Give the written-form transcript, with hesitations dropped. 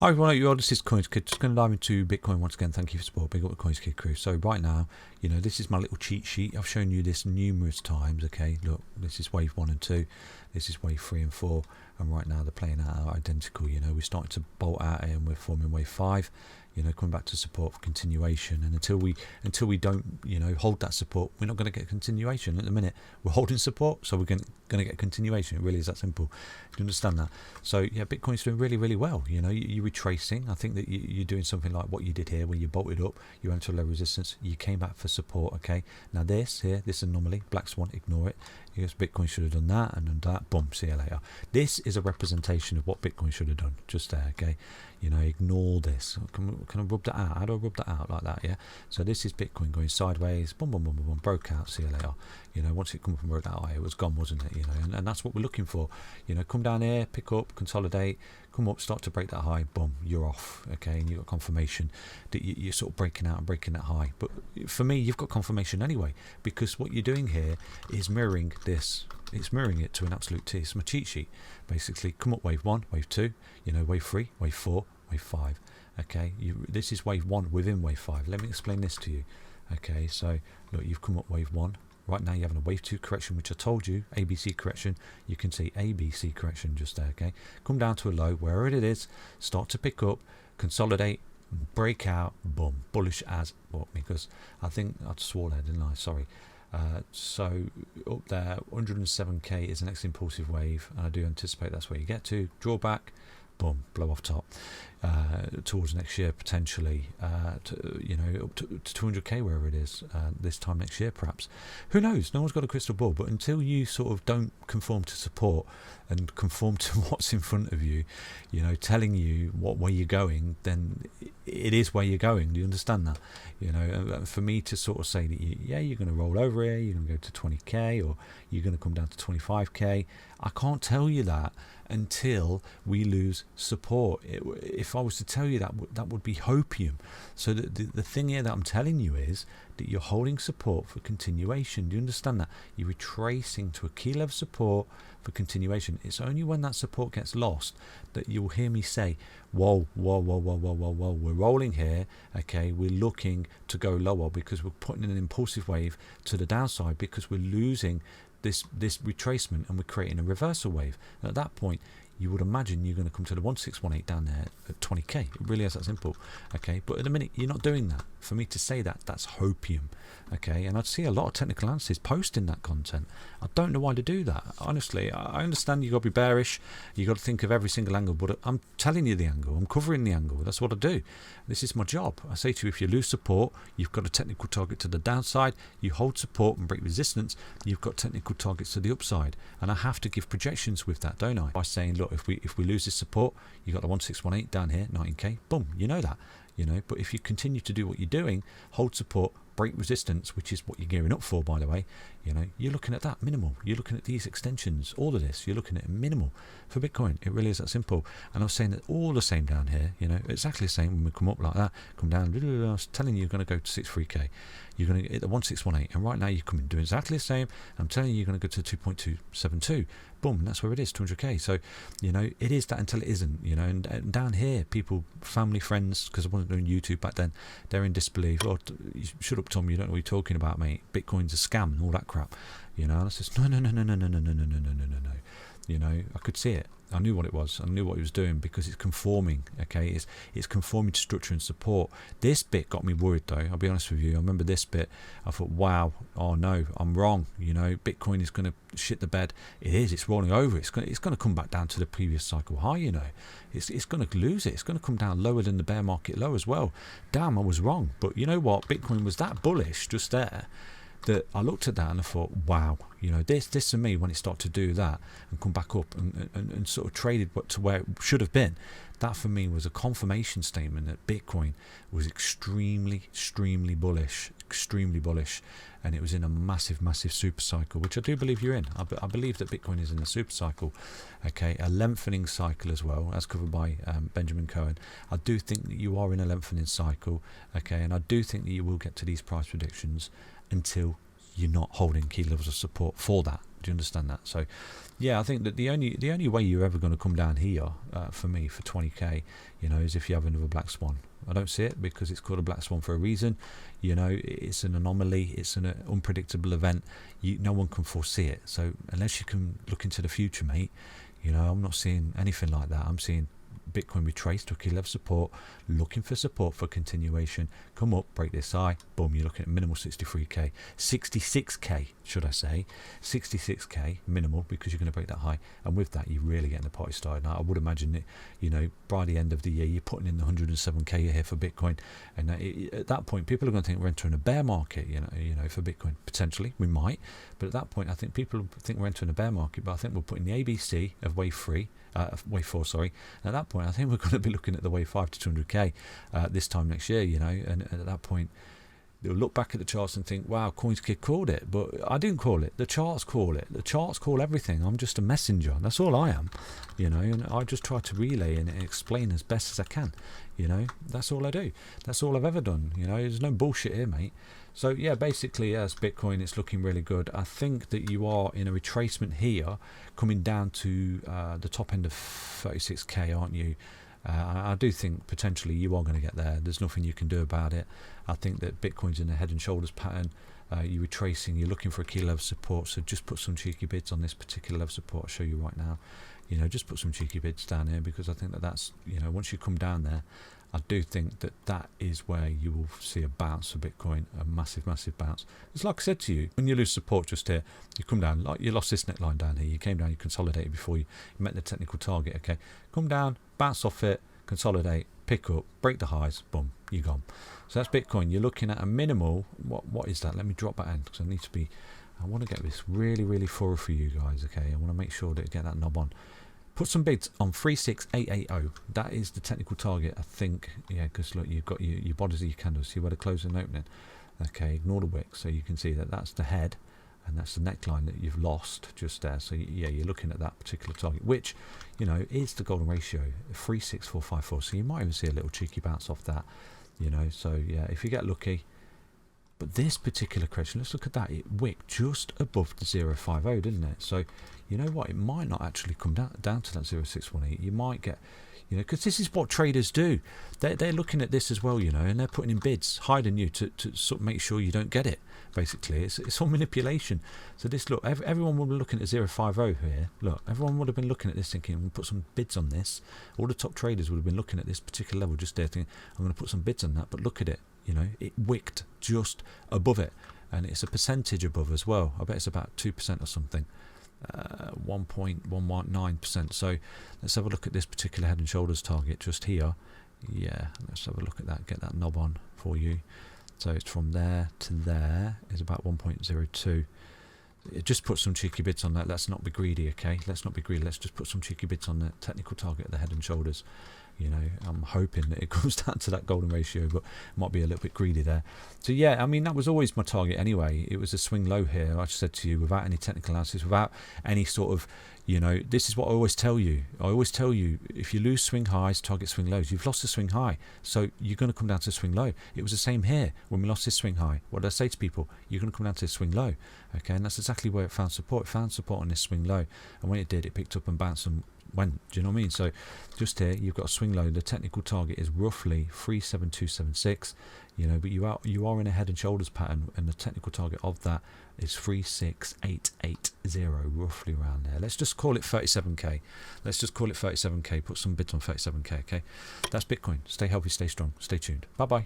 Hi everyone, you all. This is CoinsKid. Just going to dive into Bitcoin once again. Thank you for support. Big up the CoinsKid crew. So right now, this is my little cheat sheet. I've shown you this numerous times. Okay, look, this is wave 1 and 2. This is wave 3 and 4. And right now they're playing out identical. We're starting to bolt out here and we're forming wave 5. Coming back to support for continuation, and until we don't hold that support, we're not going to get continuation. At the minute we're holding support, so we're going to get continuation. It really is that simple. Do you understand that? So yeah, Bitcoin's doing really well. You're retracing. I think that you're doing something like what you did here, where you bolted up, you went to low resistance, you came back for support. Okay, now this anomaly, black swan, ignore it. Because Bitcoin should have done that and done that. Boom, see you later. This is a representation of what Bitcoin should have done. Just there, okay? Ignore this. Can I rub that out? How do I rub that out like that? Yeah. So this is Bitcoin going sideways. Boom, boom, boom, boom, boom. Broke out. See you later. Once it come up and broke that high, it was gone, wasn't it? And that's what we're looking for. Come down here, pick up, consolidate, come up, start to break that high. Boom, you're off. Okay, and you've got confirmation that you're sort of breaking out and breaking that high. But for me, you've got confirmation anyway, because what you're doing here is mirroring this. It's mirroring it to an absolute T. It's my cheat sheet. Basically, come up wave 1, wave 2, wave 3, wave 4, wave 5. Okay, this is wave 1 within wave 5. Let me explain this to you. Okay, so look, you've come up wave 1. Right now you're having a wave 2 correction, which I told you, ABC correction. You can see ABC correction just there. Okay, come down to a low, wherever it is, start to pick up, consolidate, break out, boom, bullish as what? Because I think I swore there, didn't I? Sorry. So up there, 107k is the next impulsive wave, and I do anticipate that's where you get to. Draw back, boom, blow off top towards next year potentially, up to 200k wherever it is this time next year perhaps. Who knows? No one's got a crystal ball, but until you sort of don't conform to support and conform to what's in front of you, telling you what way you're going, then it is where you're going. Do you understand that? For me to sort of say that you're going to roll over here, you're going to go to 20k, or you're going to come down to 25k, I can't tell you that until we lose support. If I was to tell you that, that would be hopium. So the thing here that I'm telling you is that you're holding support for continuation. Do you understand that? You're retracing to a key level support for continuation. It's only when that support gets lost that you'll hear me say, whoa, we're rolling here. Okay, we're looking to go lower because we're putting in an impulsive wave to the downside, because we're losing this retracement and we're creating a reversal wave. And at that point, you would imagine you're going to come to the 1618 down there at 20k. It really is that simple. Okay, but at the minute you're not doing that. For me to say that, that's hopium. Okay, and I'd see a lot of technical analysts posting that content. I don't know why to do that. Honestly, I understand you got to be bearish, you got to think of every single angle, but I'm telling you the angle, I'm covering the angle. That's what I do. This is my job. I say to you, if you lose support, you've got a technical target to the downside. You hold support and break resistance, you've got technical targets to the upside, and I have to give projections with that, don't I? By saying, look, if we lose this support, you got the 1618 down here, 19k, boom, that. But if you continue to do what you're doing, hold support, break resistance, which is what you're gearing up for, by the way, you're looking at that minimal. You're looking at these extensions, all of this, you're looking at minimal for Bitcoin. It really is that simple. And I was saying that all the same down here, exactly the same when we come up like that, come down, I was telling you you're going to go to 63k. You're going to get the 1618, and right now you're coming doing exactly the same. I'm telling you, you're going to go to 2.272. Boom, and that's where it is, 200k. So, it is that until it isn't, and down here, people, family, friends, because I wasn't doing YouTube back then, they're in disbelief. Oh, shut up, Tom, you don't know what you're talking about, mate. Bitcoin's a scam and all that crap. And I said, no. I could see it. I knew what it was. I knew what he was doing, because it's conforming. Okay, it's conforming to structure and support. This bit got me worried, though. I'll be honest with you. I remember this bit. I thought, wow, oh no, I'm wrong. Bitcoin is going to shit the bed. It is. It's rolling over. It's going to come back down to the previous cycle high. It's going to lose it. It's going to come down lower than the bear market low as well. Damn, I was wrong. But you know what? Bitcoin was that bullish just there, that I looked at that and I thought, wow, this for me, when it started to do that and come back up and sort of traded to where it should have been, that for me was a confirmation statement that Bitcoin was extremely bullish, and it was in a massive super cycle, which I do believe you're in. I believe that Bitcoin is in a super cycle, okay, a lengthening cycle as well, as covered by Benjamin Cohen. I do think that you are in a lengthening cycle, okay, and I do think that you will get to these price predictions until you're not holding key levels of support for that. Do you understand that? So yeah, I think that the only way you're ever going to come down here for me for 20k, you know, is if you have another black swan. I don't see it, because it's called a black swan for a reason. You know, it's an anomaly, it's an unpredictable event. No one can foresee it. So unless you can look into the future, mate, you know, I'm not seeing anything like that. I'm seeing Bitcoin retraced to a key level support, looking for support for continuation, come up, break this high, boom, you're looking at minimal 63k, 66k should I say, 66k minimal, because you're going to break that high, and with that you're really getting the party started. Now I would imagine that, you know, by the end of the year you're putting in the 107k here for Bitcoin, and at that point people are going to think we're entering a bear market, you know, for Bitcoin. Potentially we might, but at that point I think people think we're entering a bear market, but I think we're putting the ABC of wave 4, sorry. And at that point I think we're going to be looking at the wave 5 to 200k this time next year, you know, and at that point they'll look back at the charts and think, wow, CoinsKid called it. But I didn't call it, the charts call it. The charts call everything. I'm just a messenger, that's all I am, you know, and I just try to relay and explain as best as I can, you know. That's all I do, that's all I've ever done, you know. There's no bullshit here, mate. So yeah, basically as Bitcoin, it's looking really good. I think that you are in a retracement here, coming down to the top end of 36k, aren't you? I do think potentially you are going to get there. There's nothing you can do about it. I think that Bitcoin's in a head and shoulders pattern. You're retracing, you're looking for a key level support, so just put some cheeky bids on this particular level support I'll show you right now. You know, just put some cheeky bids down here, because I think that that's, you know, once you come down there, I do think that that is where you will see a bounce for Bitcoin, a massive bounce. It's like I said to you, when you lose support just here, you come down, like you lost this neckline down here, you came down, you consolidated before you met the technical target, okay, come down, bounce off it, consolidate, pick up, break the highs, boom, you're gone. So that's Bitcoin. You're looking at a minimal, what is that? Let me drop that in, because I want to get this really thorough for you guys, okay. I want to make sure that I get that knob on. Put some bids on 36880. That is the technical target, I think. Yeah, because look, you've got your bodies of your candles. See where the closing and opening. Okay, ignore the wick. So you can see that that's the head, and that's the neckline that you've lost just there. So yeah, you're looking at that particular target, which, you know, is the golden ratio 36454. So you might even see a little cheeky bounce off that, you know. So yeah, if you get lucky. But this particular correction, let's look at that. It wicked just above the 050, didn't it? So you know what, it might not actually come down to that 0618. You might get, you know, because this is what traders do. They're looking at this as well, you know, and they're putting in bids hiding you to sort of make sure you don't get it. Basically, it's all manipulation. So this, look, everyone will be looking at 050 here. Look, everyone would have been looking at this thinking, I'm going to put some bids on this. All the top traders would have been looking at this particular level just there thinking, I'm going to put some bids on that. But look at it, you know, it wicked just above it, and it's a percentage above as well. I bet it's about 2% or something. 1.119%. So let's have a look at this particular head and shoulders target just here. Yeah, let's have a look at that, get that knob on for you. So it's from there to there is about 1.02. Just put some cheeky bits on that. Let's not be greedy, okay? Let's not be greedy. Let's just put some cheeky bits on the technical target of the head and shoulders. You know, I'm hoping that it comes down to that golden ratio, but might be a little bit greedy there. So yeah, I mean, that was always my target anyway. It was a swing low here, I said to you, without any technical analysis, without any sort of, you know, this is what I always tell you. I always tell you, if you lose swing highs, target swing lows. You've lost the swing high, so you're going to come down to swing low. It was the same here when we lost this swing high. What did I say to people? You're going to come down to swing low, okay? And that's exactly where it found support. It found support on this swing low, and when it did, it picked up and bounced and went. Do you know what I mean? So just here, you've got a swing low. The technical target is roughly 37276. You know, but you are in a head and shoulders pattern, and the technical target of that is 36880, roughly around there. Let's just call it 37k. Let's just call it 37k. Put some bids on 37k. Okay, that's Bitcoin. Stay healthy, stay strong, stay tuned. Bye bye.